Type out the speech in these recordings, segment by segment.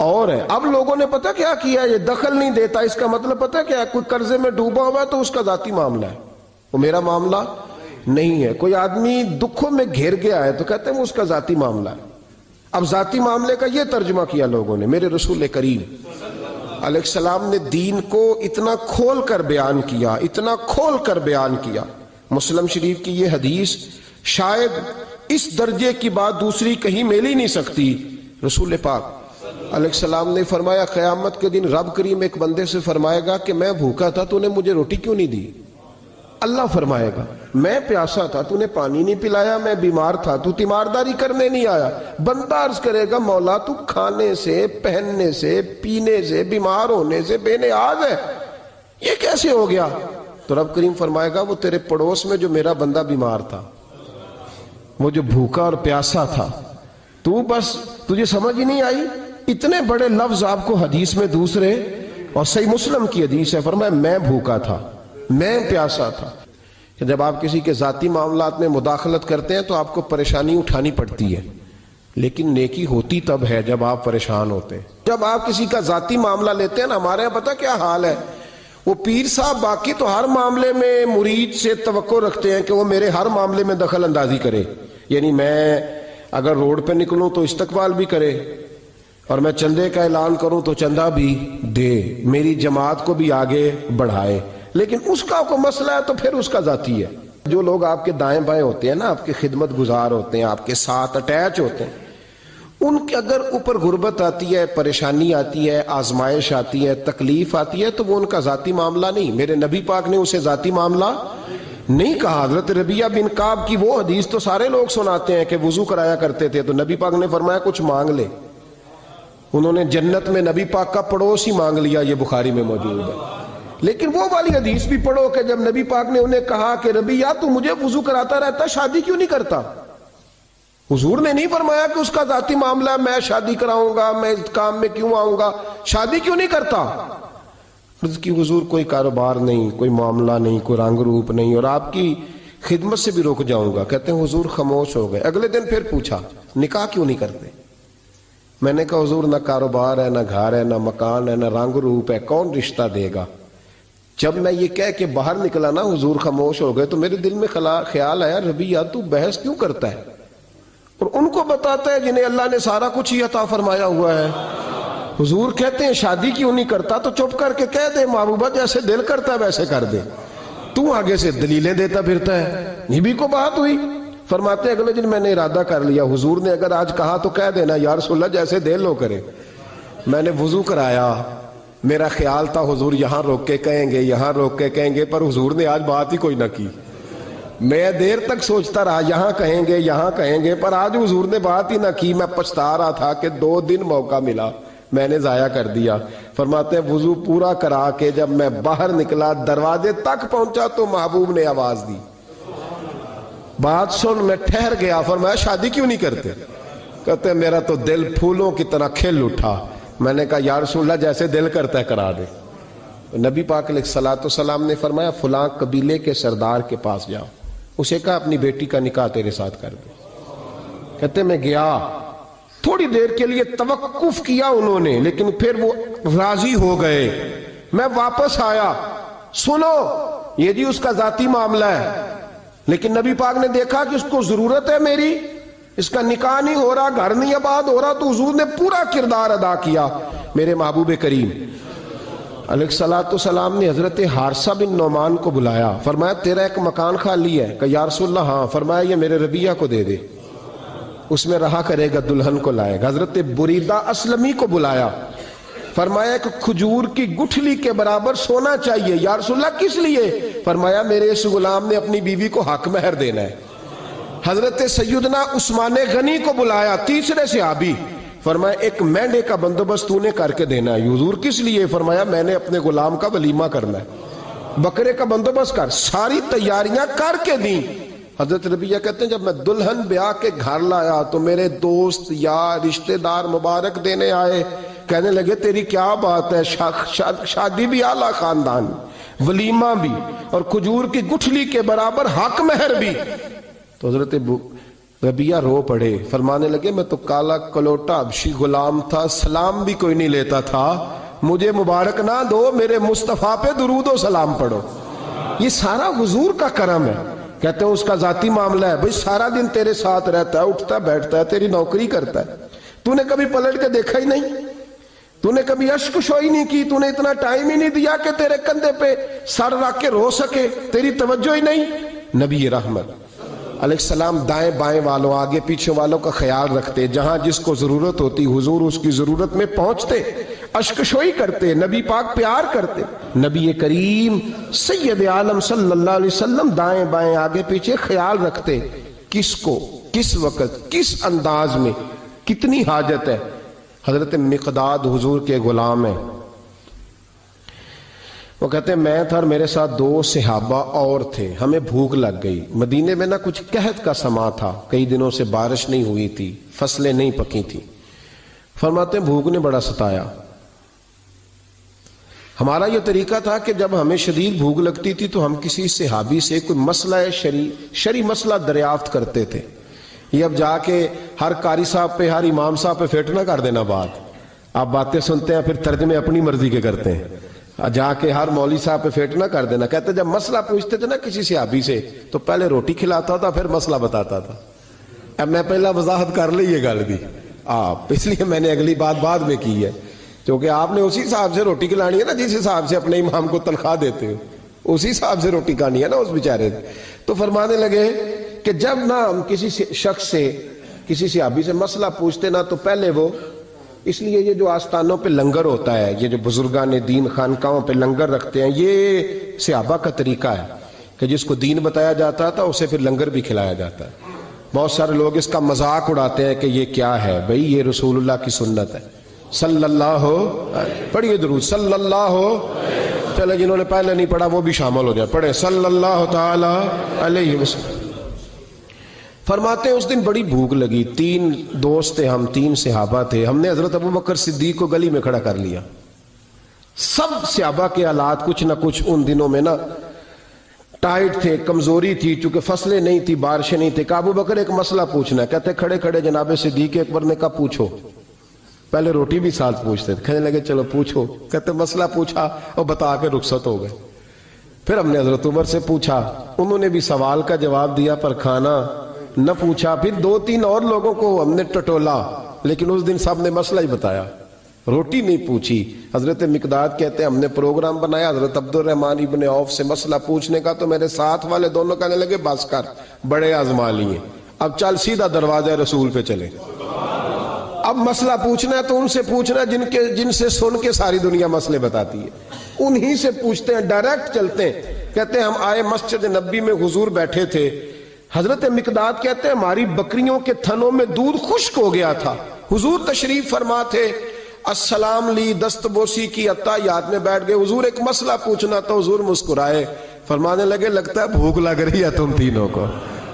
اور ہے. اب لوگوں نے پتہ کیا کیا, یہ دخل نہیں دیتا, اس کا مطلب پتہ کیا ہے, کوئی قرضے میں ڈوبا ہوا ہے تو اس کا ذاتی معاملہ ہے, وہ میرا معاملہ نہیں ہے. کوئی آدمی دکھوں میں گھیر گیا ہے تو کہتے ہیں وہ اس کا ذاتی معاملہ ہے. اب ذاتی معاملے کا یہ ترجمہ کیا لوگوں نے. میرے رسول کریم علیہ السلام نے دین کو اتنا کھول کر بیان کیا, اتنا کھول کر بیان کیا. مسلم شریف کی یہ حدیث شاید اس درجے کی بات دوسری کہیں مل ہی نہیں سکتی. رسول پاک علیہ السلام نے فرمایا, قیامت کے دن رب کریم ایک بندے سے فرمائے گا کہ میں بھوکا تھا تو نے مجھے روٹی کیوں نہیں دی. اللہ فرمائے گا میں پیاسا تھا تو نے پانی نہیں پلایا, میں بیمار تھا تو تیمارداری کرنے نہیں آیا. بندہ عرض کرے گا مولا تو کھانے سے, پہننے سے, پینے سے, بیمار ہونے سے بے نیاز ہے, یہ کیسے ہو گیا؟ تو رب کریم فرمائے گا وہ تیرے پڑوس میں جو میرا بندہ بیمار تھا, وہ جو بھوکا اور پیاسا تھا, تو بس تجھے سمجھ ہی نہیں آئی. اتنے بڑے لفظ آپ کو حدیث میں دوسرے, اور صحیح مسلم کی حدیث ہے, فرمایا میں بھوکا تھا, میں پیاسا تھا. کہ جب آپ کسی کے ذاتی معاملات میں مداخلت کرتے ہیں تو آپ کو پریشانی اٹھانی پڑتی ہے, لیکن نیکی ہوتی تب ہے جب آپ پریشان ہوتے ہیں. جب آپ کسی کا ذاتی معاملہ لیتے ہیں نا, ہمارے یہاں پتہ کیا حال ہے, وہ پیر صاحب باقی تو ہر معاملے میں مرید سے توقع رکھتے ہیں کہ وہ میرے ہر معاملے میں دخل اندازی کرے. یعنی میں اگر روڈ پہ نکلوں تو استقبال بھی کرے, اور میں چندے کا اعلان کروں تو چندہ بھی دے, میری جماعت کو بھی آگے بڑھائے. لیکن اس کا کوئی مسئلہ ہے تو پھر اس کا ذاتی ہے. جو لوگ آپ کے دائیں بائیں ہوتے ہیں نا, آپ کے خدمت گزار ہوتے ہیں, آپ کے ساتھ اٹیچ ہوتے ہیں, ان کے اگر اوپر غربت آتی ہے, پریشانی آتی ہے, آزمائش آتی ہے, تکلیف آتی ہے, تو وہ ان کا ذاتی معاملہ نہیں. میرے نبی پاک نے اسے ذاتی معاملہ نہیں کہا. حضرت ربیعہ بن کعب کی وہ حدیث تو سارے لوگ سناتے ہیں کہ وضو کرایا کرتے تھے تو نبی پاک نے فرمایا کچھ مانگ لے. انہوں نے جنت میں نبی پاک کا پڑوس ہی مانگ لیا, یہ بخاری میں موجود ہے. لیکن وہ والی حدیث بھی پڑھو کہ جب نبی پاک نے انہیں کہا کہ ربیعہ تو مجھے وضو کراتا رہتا, شادی کیوں نہیں کرتا؟ حضور نے نہیں فرمایا کہ اس کا ذاتی معاملہ ہے, میں شادی کراؤں گا, میں اس کام میں کیوں آؤں گا, شادی کیوں نہیں کرتا؟ عرض کی حضور کوئی کاروبار نہیں, کوئی معاملہ نہیں, کوئی رنگ روپ نہیں, اور آپ کی خدمت سے بھی رک جاؤں گا. کہتے ہیں حضور خاموش ہو گئے. اگلے دن پھر پوچھا نکاح کیوں نہیں کرتے؟ میں نے کہا حضور نہ کاروبار ہے, نہ گھر ہے, نہ مکان ہے, نہ رنگ روپ ہے, کون رشتہ دے گا؟ جب میں یہ کہہ کے باہر نکلا نا, حضور خاموش ہو گئے. تو میرے دل میں خیال آیا, ربیعہ تو بحث کیوں کرتا ہے اور ان کو بتاتا ہے جنہیں اللہ نے سارا کچھ ہی عطا فرمایا ہوا ہے. حضور کہتے ہیں شادی کیوں نہیں کرتا؟ تو چپ کر کے کہہ دے محبوبہ جیسے دل کرتا ہے ویسے کر دے, تو آگے سے دلیلیں دیتا پھرتا ہے. یہ بھی کو بات ہوئی. فرماتے ہیں اگلے دن میں نے ارادہ کر لیا, حضور نے اگر آج کہا تو کہہ دینا یا رسول اللہ جیسے دل ہو کرے. میں نے وضو کرایا, میرا خیال تھا حضور یہاں روک کے کہیں گے, یہاں روک کے کہیں گے, پر حضور نے آج بات ہی کوئی نہ کی. میں دیر تک سوچتا رہا یہاں کہیں گے, یہاں کہیں گے, پر آج حضور نے بات ہی نہ کی. میں پچھتا رہا تھا کہ 2 دن موقع ملا, میں نے ضائع کر دیا. فرماتے ہیں وضو پورا کرا کے جب میں باہر نکلا, دروازے تک پہنچا تو محبوب نے آواز دی, بات سن. میں ٹھہر گیا. فرمایا شادی کیوں نہیں کرتے؟ کہتے ہیں میرا تو دل پھولوں کی طرح کھل اٹھا. میں نے کہا یا رسول اللہ جیسے دل کرتا ہے کرا دے. نبی پاک علیہ الصلوۃ والسلام نے فرمایا فلاں قبیلے کے سردار کے پاس جاؤ, اسے کہا اپنی بیٹی کا نکاح تیرے ساتھ کر دے. کہتے میں گیا, تھوڑی دیر کے لیے توقف کیا انہوں نے, لیکن پھر وہ راضی ہو گئے. میں واپس آیا, سنو یہ جی اس کا ذاتی معاملہ ہے, لیکن نبی پاک نے دیکھا کہ اس کو ضرورت ہے میری, اس کا نکاح نہیں ہو رہا, گھر نہیں آباد ہو رہا, تو حضور نے پورا کردار ادا کیا. میرے محبوب کریم علیہ الصلوۃ والسلام نے حضرت حارثہ بن نعمان کو بلایا. فرمایا تیرا ایک مکان خالی ہے؟ کہ یا رسول اللہ ہاں. فرمایا یہ میرے ربیعہ کو دے دے, اس میں رہا کرے گا, دلہن کو لائے گا. حضرت بریدہ اسلمی کو بلایا. فرمایا ایک کھجور کی گٹھلی کے برابر سونا چاہیے. یا رسول اللہ کس لیے؟ فرمایا میرے اس غلام نے اپنی بیوی کو حق مہر دینا ہے. حضرت سیدنا عثمان غنی کو بلایا, تیسرے صحابی. فرمایا ایک مینڈے کا بندوبست تو نے کر کے دینا ہے. حضور کس لیے؟ فرمایا میں نے اپنے غلام کا ولیمہ کرنا ہے, بکرے کا بندوبست کر. ساری تیاریاں کر کے دیں. حضرت ربیعہ کہتے ہیں جب میں دلہن بیاہ کے گھر لایا تو میرے دوست یار رشتہ دار مبارک دینے آئے. کہنے لگے تیری کیا بات ہے, شادی بھی اعلیٰ خاندان, ولیمہ بھی, اور کھجور کی گٹھلی کے برابر حق مہر بھی. تو حضرت ربیہ رو پڑے، فرمانے لگے میں تو کالا کلوٹا حبشی غلام تھا، سلام بھی کوئی نہیں لیتا تھا، مجھے مبارک نہ دو، میرے مصطفیٰ پہ درود و سلام پڑھو۔ یہ سارا حضور کا کرم ہے۔ کہتے ہیں اس کا ذاتی معاملہ ہے، بھئی سارا دن تیرے ساتھ رہتا ہے، اٹھتا بیٹھتا ہے، تیری نوکری کرتا ہے، تو نے کبھی پلٹ کے دیکھا ہی نہیں، تو نے کبھی اشک شوئی نہیں کی، تو نے اتنا ٹائم ہی نہیں دیا کہ تیرے کندھے پہ سر رکھ کے رو سکے، تیری توجہ ہی نہیں۔ نبی رحمت علیہ السلام دائیں بائیں والوں، آگے پیچھے والوں کا خیال رکھتے، جہاں جس کو ضرورت ہوتی حضور اس کی ضرورت میں پہنچتے، اشکشوئی کرتے، نبی پاک پیار کرتے۔ نبی کریم سید عالم صلی اللہ علیہ وسلم دائیں بائیں آگے پیچھے خیال رکھتے، کس کو کس وقت کس انداز میں کتنی حاجت ہے۔ حضرت مقداد حضور کے غلام ہیں، وہ کہتے ہیں میں تھا اور میرے ساتھ 2 صحابہ اور تھے، ہمیں بھوک لگ گئی، مدینے میں کچھ قحط کا سما تھا، کئی دنوں سے بارش نہیں ہوئی تھی، فصلیں نہیں پکی تھی۔ فرماتے ہیں بھوک نے بڑا ستایا۔ ہمارا یہ طریقہ تھا کہ جب ہمیں شدید بھوک لگتی تھی تو ہم کسی صحابی سے کوئی مسئلہ شرعی مسئلہ دریافت کرتے تھے۔ یہ اب جا کے ہر قاری صاحب پہ ہر امام صاحب پہ فیٹ نہ کر دینا بات، آپ باتیں سنتے ہیں پھر ترجمے اپنی مرضی کے کرتے ہیں، جا کے ہر مولوی صاحب پہ فیٹ نہ کر دینا۔ کہتے جب مسئلہ پوچھتے تھے نا کسی صحابی سے تو پہلے روٹی کھلاتا تھا پھر مسئلہ بتاتا تھا۔ اب میں پہلا وضاحت کر لی یہ گل دی آپ، اس لیے میں نے اگلی بات بعد میں کی ہے، کیونکہ آپ نے اسی حساب سے روٹی کھلانی ہے نا جس حساب سے اپنے امام کو تنخواہ دیتے ہو، اسی حساب سے روٹی کھانی ہے نا اس بیچارے۔ تو فرمانے لگے کہ جب نہ ہم کسی شخص سے کسی صحابی سے مسئلہ پوچھتے نا تو پہلے وہ، اس لیے یہ جو آستانوں پہ لنگر ہوتا ہے، یہ جو بزرگان دین خانقاہوں پہ لنگر رکھتے ہیں، یہ صحابہ کا طریقہ ہے کہ جس کو دین بتایا جاتا تھا اسے پھر لنگر بھی کھلایا جاتا ہے۔ بہت سارے لوگ اس کا مذاق اڑاتے ہیں کہ یہ کیا ہے، بھئی یہ رسول اللہ کی سنت ہے، صلی اللہ پڑھیے درود صلی اللہ، چلے جنہوں نے پہلے نہیں پڑھا وہ بھی شامل ہو جائے، پڑھے صلی اللہ تعالی علیہ وسلم۔ فرماتے ہیں اس دن بڑی بھوک لگی، 3 دوست تھے ہم، 3 صحابہ تھے، ہم نے حضرت ابوبکر صدیق کو گلی میں کھڑا کر لیا۔ سب صحابہ کے حالات کچھ نہ کچھ ان دنوں میں نا ٹائٹ تھے، کمزوری تھی، چونکہ فصلیں نہیں تھی، بارشیں نہیں تھی۔ ابوبکر ایک مسئلہ پوچھنا ہے، کہتے کھڑے کھڑے جناب صدیق اکبر نے کہا پوچھو، پہلے روٹی بھی ساتھ پوچھتے تھے، کہنے لگے چلو پوچھو، کہتے مسئلہ پوچھا اور بتا کے رخصت ہو گئے۔ پھر ہم نے حضرت عمر سے پوچھا، انہوں نے بھی سوال کا جواب دیا پر کھانا نہ پوچھا۔ پھر 2-3 اور لوگوں کو ہم نے ٹٹولا، لیکن اس دن سب نے مسئلہ ہی بتایا، روٹی نہیں پوچھی۔ حضرت مقداد کہتے ہیں ہم نے پروگرام بنایا حضرت عبد الرحمن ابن عوف سے مسئلہ پوچھنے کا، تو میرے ساتھ والے دونوں کہنے لگے بس کر، بڑے آزما لیے، اب چل سیدھا دروازہ رسول پہ چلے۔ اب مسئلہ پوچھنا ہے تو ان سے پوچھنا جن سے سن کے ساری دنیا مسئلے بتاتی ہے، انہی سے پوچھتے ہیں، ڈائریکٹ چلتے ہیں۔ کہتے ہیں ہم آئے مسجد نبی میں، حضور بیٹھے تھے، حضرت مقداد کہتے ہیں ہماری بکریوں کے تھنوں میں دودھ خشک ہو گیا تھا، حضور تشریف فرما تھے، السلام لی، دست بوسی کی، اتحیات میں بیٹھ گئے، حضور ایک مسئلہ پوچھنا تھا، حضور مسکرائے، فرمانے لگے لگتا ہے بھوک لگ رہی ہے تم تینوں کو،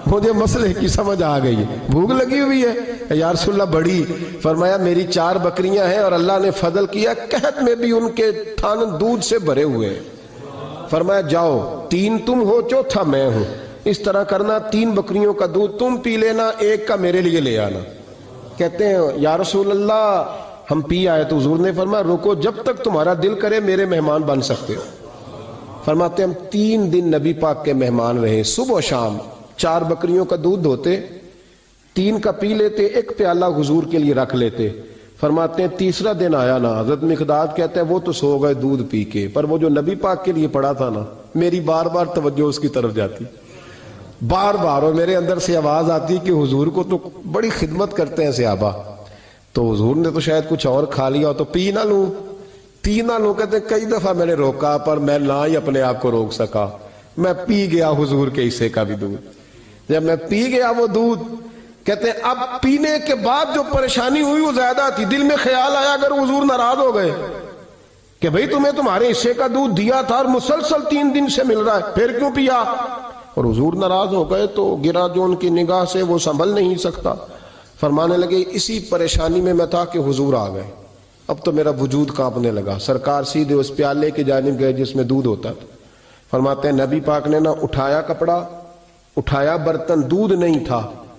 مجھے مسئلے کی سمجھ آ گئی، بھوک لگی ہوئی ہے یا رسول اللہ بڑی؟ فرمایا میری 4 بکریاں ہیں اور اللہ نے فضل کیا، قحط میں بھی ان کے تھن دودھ سے بھرے ہوئے ہیں۔ فرمایا جاؤ، 3 تم ہو، چوتھا میں ہوں، اس طرح کرنا، 3 بکریوں کا دودھ تم پی لینا، 1 کا میرے لیے لے آنا۔ کہتے ہیں یا رسول اللہ ہم پی آئے، تو حضور نے فرمایا رکو، جب تک تمہارا دل کرے میرے مہمان بن سکتے ہو۔ فرماتے ہم 3 دن نبی پاک کے مہمان رہے، صبح و شام 4 بکریوں کا دودھ دھوتے، 3 کا پی لیتے، 1 پیالہ حضور کے لیے رکھ لیتے۔ فرماتے ہیں تیسرا دن آیا نا، حضرت مقداد کہتے ہیں وہ تو سو گئے دودھ پی کے، پر وہ جو نبی پاک کے لیے پڑا تھا نا، میری بار بار توجہ اس کی طرف جاتی، بار بار، اور میرے اندر سے آواز آتی کہ حضور کو تو بڑی خدمت کرتے ہیں صحابہ، تو حضور نے تو شاید کچھ اور کھا لیا ہو تو پی نہ لوں۔ کہتے ہیں کئی دفعہ میں نے روکا پر میں نہ ہی اپنے آپ کو روک سکا، میں پی گیا حضور کے حصے کا بھی دودھ۔ جب میں پی گیا وہ دودھ، کہتے ہیں اب پینے کے بعد جو پریشانی ہوئی وہ زیادہ تھی، دل میں خیال آیا اگر حضور ناراض ہو گئے کہ بھئی تمہیں تمہارے حصے کا دودھ دیا تھا اور مسلسل 3 دن سے مل رہا ہے، پھر کیوں پیا؟ اور حضور ناراض ہو گئے تو گرا جو ان کی نگاہ سے وہ سنبھل نہیں سکتا۔ فرمانے لگے اسی پریشانی میں تھا کہ حضور آ گئے، اب تو میرا وجود کانپنے لگا۔ سرکار سیدھے اس پیالے کی جانب گئے جس میں دودھ ہوتا تھا۔ فرماتے ہیں نبی پاک نے نہ اٹھایا کپڑا، اٹھایا برتن، دودھ نہیں تھا،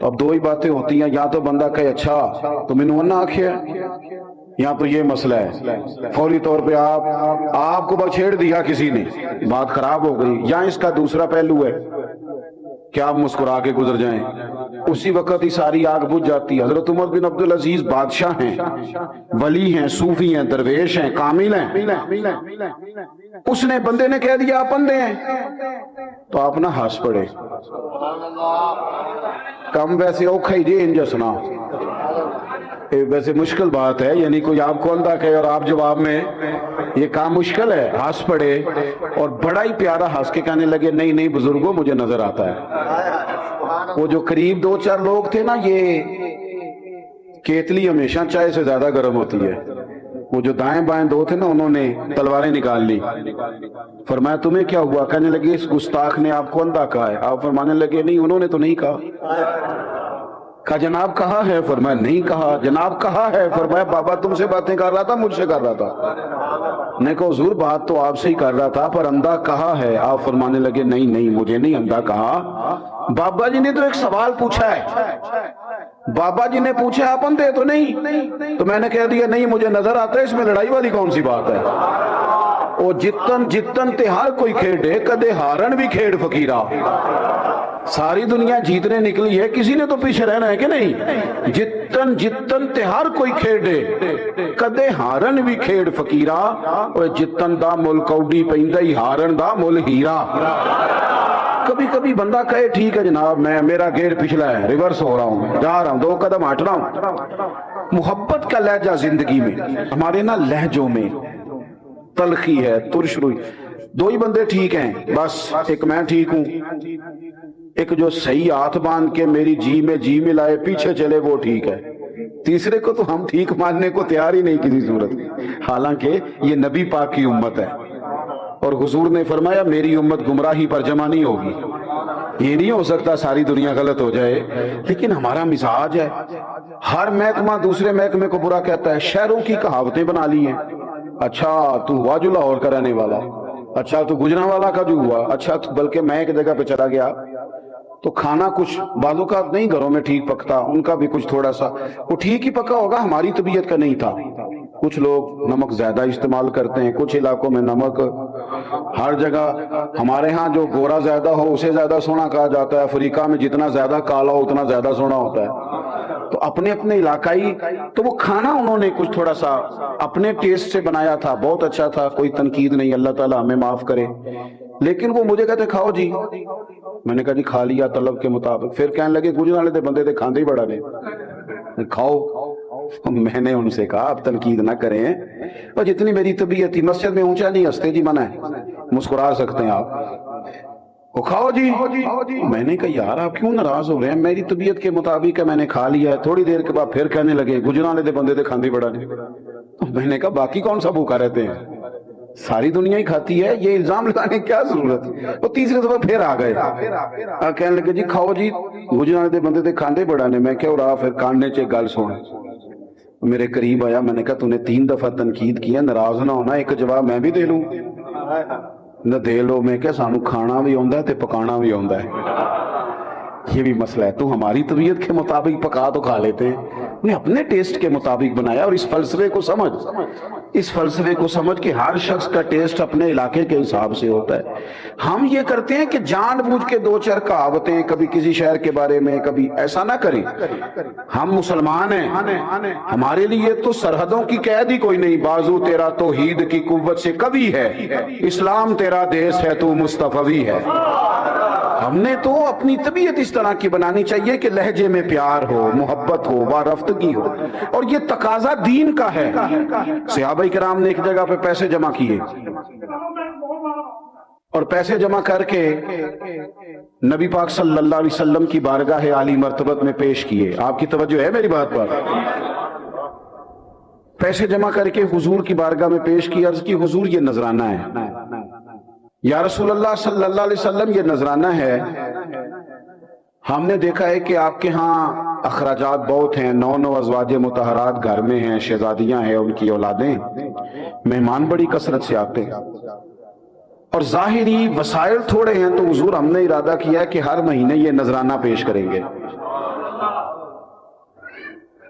تو اب دو ہی باتیں ہوتی ہیں، یا تو بندہ کہے اچھا تو میں نے آنکھیں، یا تو یہ مسئلہ ہے فوری طور پہ آپ کو بچھیڑ دیا کسی نے، بات خراب ہو گئی، یا اس کا دوسرا پہلو ہے کہ آپ مسکرا کے گزر جائیں، اسی وقت ہی ساری آگ بجھ جاتی ہے۔ حضرت عمر بن عبدالعزیز بادشاہ ہیں، ولی ہیں، صوفی ہیں، درویش ہیں، کامل ہیں، اس نے بندے نے کہہ دیا آپ اندھے ہیں، تو آپ نہ ہنس پڑے، کم ویسے اوکھا ہی جی انجا سنا، ویسے مشکل بات ہے، یعنی کوئی آپ کو اندھا کہے اور آپ جواب میں، یہ کام مشکل ہے، ہنس پڑے اور بڑا ہی پیارا ہنس کے کہنے لگے نہیں نہیں بزرگوں مجھے نظر آتا ہے۔ وہ جو قریب دو چار لوگ تھے نا، یہ کیتلی ہمیشہ چائے سے زیادہ گرم ہوتی ہے، وہ جو دائیں بائیں دو تھے نا انہوں نے تلواریں نکال لی، فرمایا تمہیں کیا ہوا؟ کہنے لگے اس گستاخ نے آپ کو اندھا کہا ہے۔ آپ فرمانے لگے نہیں انہوں نے تو نہیں کہا۔ کہا جناب کہا ہے؟ فرمایا نہیں کہا۔ جناب کہا ہے؟ فرمایا بابا تم سے باتیں کر رہا تھا مجھ سے کر رہا تھا۔ نے کہا حضور بات تو آپ سے ہی کر رہا تھا پر اندھا کہا ہے۔ آپ فرمانے لگے نہیں نہیں مجھے نہیں اندھا کہا، بابا جی نے تو ایک سوال پوچھا ہے، بابا جی نے پوچھا آپ اندھے تو نہیں، تو میں نے کہہ دیا نہیں مجھے نظر آتا ہے، اس میں لڑائی والی کون سی بات ہے؟ او جتن جتن تے ہر کوئی کھیڑے کدے ہارن بھی کھیڑ فقیرہ، ساری دنیا جیتنے نکلی ہے، کسی نے تو پیچھے رہنا ہے کہ نہیں؟ جتن جتن تے ہر کوئی کھیڑے کدے ہارن بھی کھیڑ فقیرہ، او جتن دا مل کوڈی پہندہ ہی ہارن دا مل ہیرا۔ کبھی کبھی بندہ کہے ٹھیک ہے جناب میں میرا گیئر پچھلا ہے، ریورس ہو رہا ہوں، جا رہا ہوں، 2 قدم ہٹ رہا ہوں۔ محبت کا لہجہ زندگی میں، ہمارے نا لہجوں میں تلخی ہے، ترش روئی، 2 ہی بندے ٹھیک ہیں بس، ایک میں ٹھیک ہوں، ایک جو صحیح ہاتھ باندھ کے میری جی میں جی ملائے پیچھے چلے وہ ٹھیک ہے، تیسرے کو تو ہم ٹھیک ماننے کو تیار ہی نہیں کسی صورت، حالانکہ یہ نبی پاک کی امت ہے اور حضور نے فرمایا میری امت گمراہی پر جمع نہیں ہوگی۔ یہ نہیں ہو سکتا ساری دنیا غلط ہو جائے، لیکن ہمارا مزاج ہے، ہر محکمہ دوسرے محکمے کو برا کہتا ہے، شہروں کی کہاوتیں بنا لی ہیں، اچھا تو ہوا جو لاہور کا رہنے والا، اچھا تو گجرانوالہ کا جو ہوا، اچھا تو بلکہ میں ایک جگہ پہ چلا گیا تو کھانا کچھ بعض اوقات نہیں گھروں میں ٹھیک پکتا، ان کا بھی کچھ تھوڑا سا وہ ٹھیک ہی پکا ہوگا، ہماری طبیعت کا نہیں تھا، کچھ لوگ نمک زیادہ استعمال کرتے ہیں، کچھ علاقوں میں نمک ہر جگہ، ہمارے ہاں جو گورا زیادہ ہو اسے زیادہ سونا کہا جاتا ہے، افریقہ میں جتنا زیادہ کالا ہو اتنا زیادہ سونا ہوتا ہے، تو اپنے اپنے علاقائی، تو وہ کھانا انہوں نے کچھ تھوڑا سا اپنے ٹیسٹ سے بنایا تھا، بہت اچھا تھا، کوئی تنقید نہیں، اللہ تعالیٰ ہمیں معاف کرے، لیکن وہ مجھے کہتے کھاؤ جی، میں نے کہا جی کھا لیا طلب کے مطابق، پھر کہنے لگے گجرانوالے دے بندے دے کھاندے ہی بڑا نے کھاؤ، میں نے ان سے کہا آپ تنقید نہ کریں، اور جتنی میری طبیعت تھی، مسجد میں اونچا نہیں ہنستے جی منع ہے، مسکرا سکتے ہیں آپ، وہ کھاؤ جی، میں نے کہا یار آپ کیوں ناراض ہو رہے ہیں، میری طبیعت کے مطابق میں نے کھا لیا ہے، تھوڑی دیر کے بعد پھر کہنے لگے گجرانوالے دے بندے دے کھاندے بڑا نے، میں نے کہا باقی کون سا بھوکا رہتے ہیں، ساری دنیا ہی کھاتی ہے، یہ الزام لگانے کیا ضرورت ہے؟ وہ تیسرے دفعہ پھر آ گئے، کہنے لگے جی کھاؤ جی گجرانوالے دے بندے دے کھاندے بڑا نے، میں کہا رہا پھر کاننے چے گل سن، میرے قریب آیا، میں نے کہا تو نے 3 دفعہ تنقید کیا، ناراض نہ ہونا، ایک جواب میں بھی دے لوں، نہ دے لو، میں کہا سانو کھانا بھی ہوندہ ہے تے پکانا بھی ہوندہ ہے، یہ بھی مسئلہ ہے، تو ہماری طبیعت کے مطابق پکا تو کھا لیتے ہیں، انہیں اپنے ٹیسٹ کے مطابق بنایا، اور اس فلسفے کو سمجھ کہ ہر شخص کا ٹیسٹ اپنے علاقے کے حساب سے ہوتا ہے۔ ہم یہ کرتے ہیں کہ جان بوجھ کے 2-4 کہاوتیں کبھی کسی شہر کے بارے میں، کبھی ایسا نہ کریں، ہم مسلمان ہیں، ہمارے لیے تو سرحدوں کی قید ہی کوئی نہیں، بازو تیرا توحید کی قوت سے کبھی ہے، اسلام تیرا دیس ہے تو مصطفی ہے۔ ہم نے تو اپنی طبیعت اس طرح کی بنانی چاہیے کہ لہجے میں پیار ہو، محبت ہو، وارفتگی ہو، اور یہ تقاضا دین کا ہے۔ صحابہ کرام نے ایک جگہ پہ پیسے جمع کیے اور پیسے جمع کر کے نبی پاک صلی اللہ علیہ وسلم کی بارگاہ عالی مرتبت میں پیش کیے۔ آپ کی توجہ ہے میری بات پر؟ پیسے جمع کر کے حضور کی بارگاہ میں پیش کیا، عرض کی حضور یہ نذرانہ ہے، یا رسول اللہ صلی اللہ علیہ وسلم یہ نذرانہ ہے، ہم نے دیکھا ہے کہ آپ کے ہاں اخراجات بہت ہیں، 9 ازواج مطہرات گھر میں ہیں، شہزادیاں ہیں، ان کی اولادیں، مہمان بڑی کثرت سے آتے ہیں، اور ظاہری وسائل تھوڑے ہیں، تو حضور ہم نے ارادہ کیا ہے کہ ہر مہینے یہ نذرانہ پیش کریں گے۔